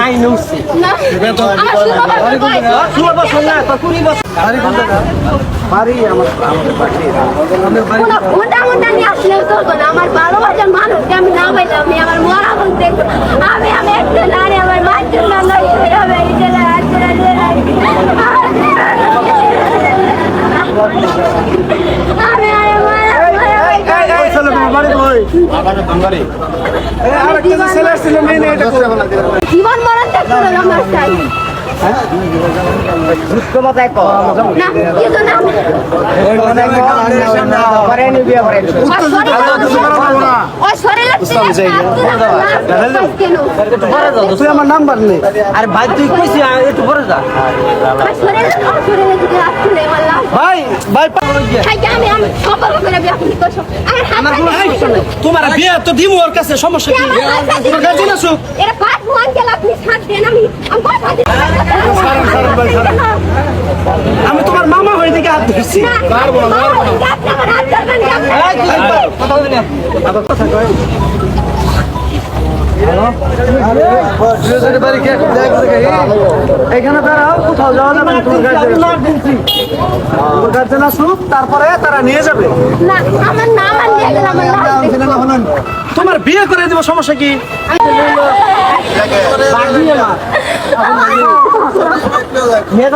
নাই নউছি না ষোলো বছর না তো 20 বছর বাড়ি আমাদের বাড়ি ঘন্টা নিয়ে আসলে চলবো না। আমার 12 হাজার মানুষকে আমি না পাইলাম, আমি আমার মরা বলতে আমি একটা নারী, আমার বাচ্চার না নয় হবে এই জেলা জীবন মরণ দেখতে আমার চাই না কিছু না তুই আমার নাম্বার নেই আরে ভাই তুই কইছি একটু পরে যা ভাই ভাই তোমার বিয়ে তো দিমু ওর কাছে সমস্যা কি তোমার কাছে না সুখ আমি তোমার মামা হয়ে থেকে হাত ধরছি এখানে দাঁড়াও, কোথাও যাওয়া যাবে না, তোমার গার্জেন আসুক তারপরে তারা নিয়ে যাবে। তোমার বিয়ে করে দিব, সমস্যা কি? মেয়ে